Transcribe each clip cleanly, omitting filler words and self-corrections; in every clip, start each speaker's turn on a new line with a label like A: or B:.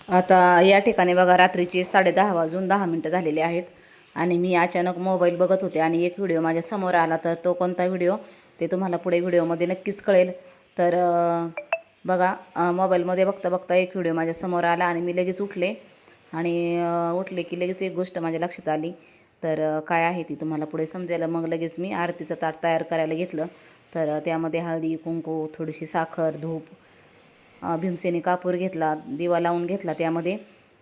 A: आता या ठिकाणी बघा रात्रीचे 10:30 वाजून 10 मिनटं झालेले आहेत आणि मी अचानक मोबाईल बघत होते आणि एक व्हिडिओ माझ्या समोर आला. तर तो कोणता व्हिडिओ ते तुम्हाला पुढे व्हिडिओमध्ये नक्कीच कळेल. तर बघा मोबाईलमध्ये बघता बघता एक व्हिडिओ माझ्या समोर आला आणि मी लगेच उठले आणि उठले की लगेच एक गोष्ट माझ्या लक्षात आली. तर काय आहे ती तुम्हाला पुढे समजेल. मग लगेच मी आरतीचं ताट तयार करायला घेतलं. तर त्यामध्ये हळदी, कुंकू, थोडीशी साखर, धूप, भीमसेनी कापूर घेतला, दिवा लावून घेतला त्यामध्ये.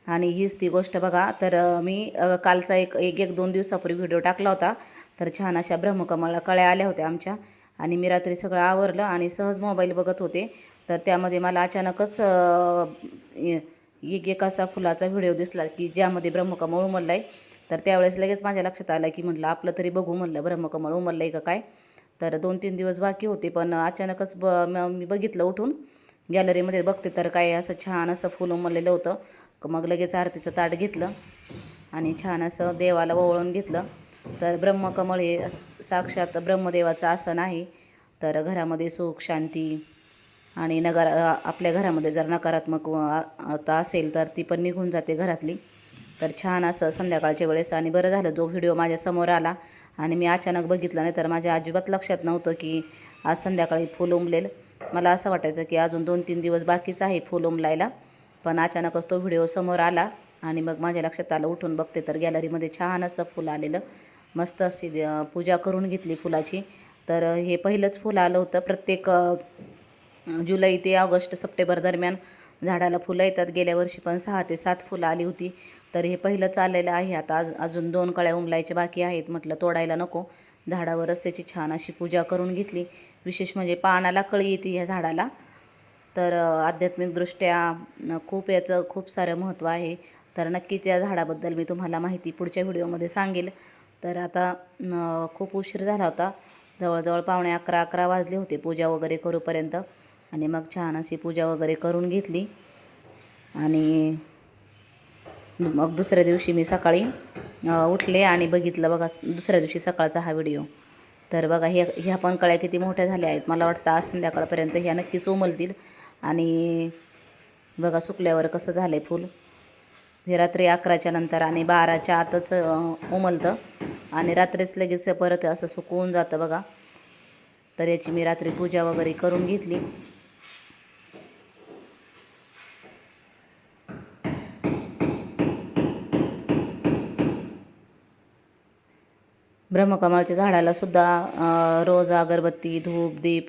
A: आणि हीच ती गोष्ट बघा. तर मी कालचा एक 2 दिवसापूर्वी व्हिडिओ टाकला होता. तर छान अशा ब्रह्मकमळाला कळ्या आल्या होत्या आमच्या आणि मी रात्री सगळं आवरलं आणि सहज मोबाईल बघत होते. तर त्यामध्ये मला अचानकच एक असा फुलाचा व्हिडिओ दिसला की ज्यामध्ये ब्रह्मकमळ उमललं आहे. तर त्यावेळेस लगेच माझ्या लक्षात आलं की म्हटलं आपलं तरी बघू, म्हटलं ब्रह्मकमळ उमललं आहे का काय. तर 2-3 दिवस बाकी होते पण अचानकच मी बघितलं उठून गॅलरीमध्ये बघते तर काय असं छान असं फुल उमललेलं होतं. मग लगेच आरतीचं ताट घेतलं आणि छान असं देवाला ओवाळून घेतलं. तर ब्रह्मकमळ हे साक्षात ब्रह्मदेवाचं आसन आहे. तर घरामध्ये सुख शांती आणि आपल्या घरामध्ये जर नकारात्मक आता असेल तर ती पण निघून जाते घरातली. तर छान असं संध्याकाळच्या वेळेस आणि बरं झालं जो व्हिडिओ माझ्या समोर आला आणि मी अचानक बघितलं, नाही तर माझ्या अजिबात लक्षात नव्हतं की आज संध्याकाळी फुल उमलेल. मला असं वाटायचं की अजून 2-3 दिवस बाकीच आहे फुल उमलायला. पण अचानकच तो व्हिडिओ समोर आला आणि मग माझ्या लक्षात आलं. उठून बघते तर गॅलरीमध्ये छान असं फुल आलेलं. मस्त अशी पूजा करून घेतली फुलाची. तर हे पहिलंच फुल आलं होतं. प्रत्येक जुलै ते ऑगस्ट सप्टेंबर दरम्यान झाडाला फुलं येतात. गेल्या वर्षी पण 6 ते 7 फुलं आली होती. तर हे पहिलंच आलेलं आहे. आता अजून 2 कळ्या उमलायच्या बाकी आहेत. म्हटलं तोडायला नको, झाडावरच त्याची छान अशी पूजा करून घेतली. विशेष म्हणजे पानाला कळी येते ह्या झाडाला. तर आध्यात्मिकदृष्ट्या खूप सारं महत्त्व आहे. तर नक्कीच या झाडाबद्दल मी तुम्हाला माहिती पुढच्या व्हिडिओमध्ये सांगेल. तर आता खूप उशीर झाला होता. जवळजवळ 11:45 वाजले होते पूजा वगैरे करूपर्यंत. आणि मग छान अशी पूजा वगैरे करून घेतली आणि मग दुसऱ्या दिवशी मी सकाळी उठले आणि बघितलं बघा दुसऱ्या दिवशी सकाळचा हा व्हिडिओ. तर बघा ह्या पण कळ्या किती मोठ्या झाल्या आहेत. मला वाटतं आज संध्याकाळपर्यंत ह्या नक्कीच उमलतील. आणि बघा सुकल्यावर कसं झालं आहे फूल. हे रात्री 11च्या नंतर आणि 12च्या आतच उमलतं आणि रात्रीच लगेच परत असं सुकवून जातं बघा. तर याची मी रात्री पूजा वगैरे करून घेतली. ब्रह्मकमळाच्या झाडाला सुद्धा रोज अगरबत्ती, धूप, दीप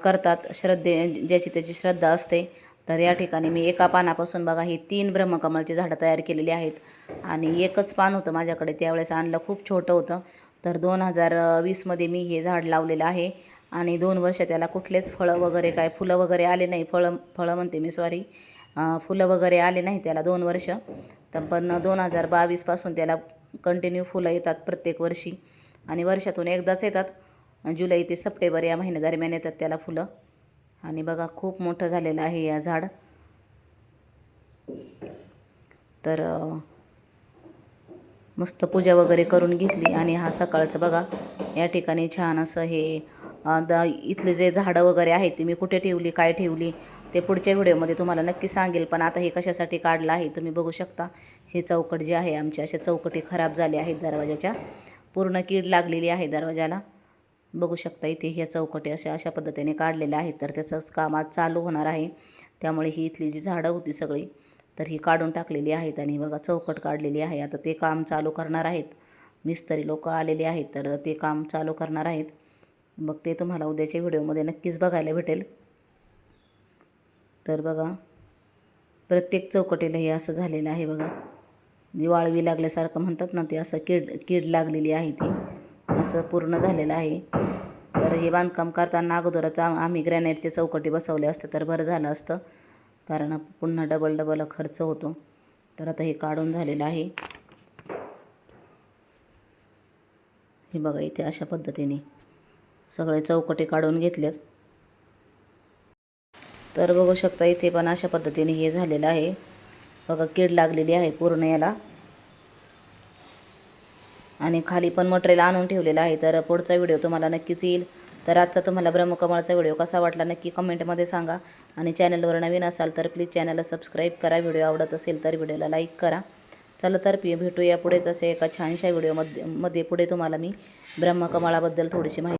A: करतात. ज्याची त्याची श्रद्धा असते. तर या ठिकाणी मी एका पानापासून बघा ही 3 ब्रह्मकमळाची झाडं तयार केलेली आहेत. आणि एकच पान होतं माझ्याकडे त्यावेळेस, आणलं खूप छोटं होतं. तर 2020मध्ये मी हे झाड लावलेलं आहे आणि 2 वर्ष त्याला कुठलेच फळं वगैरे काय फुलं वगैरे आले नाही. फळं म्हणते मी सॉरी, फुलं वगैरे आले नाही त्याला 2 वर्ष. तर पण 2022पासून त्याला कंटिन्यू फुलं येतात प्रत्येक वर्षी आणि वर्षातून एकदाच येतात. जुलै ते सप्टेंबर या महिन्यादरम्यान येतात त्याला फुलं. आणि बघा खूप मोठं झालेलं आहे या झाड. तर मस्त पूजा वगैरे करून घेतली आणि हा सकाळचं बघा या ठिकाणी छान असं हे इथले जे झाडं वगैरे आहेत ते मी कुठे ठेवली, काय ठेवली ते पुढच्या व्हिडिओमध्ये तुम्हाला नक्की सांगेल. पण आता हे कशासाठी काढलं आहे तुम्ही बघू शकता. हे चौकट जे आहे आमच्या अशा चौकटी खराब झाल्या आहेत दरवाजाच्या. पूर्ण कीड लागलेली आहे दरवाजाला. बघू शकता इथे ह्या चौकटी अशा पद्धतीने काढलेल्या आहेत. तर त्याचंच काम आज चालू होणार आहे. त्यामुळे ही इथली जी झाडं होती सगळी तर ही काढून टाकलेली आहेत आणि बघा चौकट काढलेली आहे. आता ते काम चालू करणार आहेत. मिस्त्री लोक आलेले आहेत तर ते काम चालू करणार आहेत. मग ते तुम्हाला उद्याच्या व्हिडिओमध्ये नक्कीच बघायला भेटेल. तर बघा प्रत्येक चौकटीला हे असं झालेलं आहे बघा. जी वाळवी लागल्यासारखं म्हणतात ना ते असं कीड लागलेली आहे ती असं पूर्ण झालेलं आहे. तर हे बांधकाम करताना अगोदरच आम्ही ग्रॅनाईटचे चौकटी बसवले असते तर बरं झालं असतं, कारण पुन्हा डबल खर्च होतो. तर आता हे काढून झालेलं आहे. हे बघा इथे अशा पद्धतीने सगळे चौकटी काढून घेतलेत. तर बघू शकता इथे पण अशा पद्धतीने हे झालेलं आहे बघा. कीड लागलेली आहे पूर्ण याला आणि खाली पण मटेरियल आणून ठेवलेलं आहे. तर पुढचा व्हिडिओ तुम्हाला नक्कीच येईल. तर आजचा तुम्हाला ब्रह्मकमळाचा व्हिडिओ कसा वाटला नक्की कमेंटमध्ये सांगा. आणि चॅनलवर नवीन असाल तर प्लीज चॅनलला सबस्क्राईब करा. व्हिडिओ आवडत असेल तर व्हिडिओला लाईक करा. चला तर भेटूया पुढेच असे एका छानशा व्हिडिओमध्ये पुढे तुम्हाला मी ब्रह्मकमळाबद्दल थोडीशी माहिती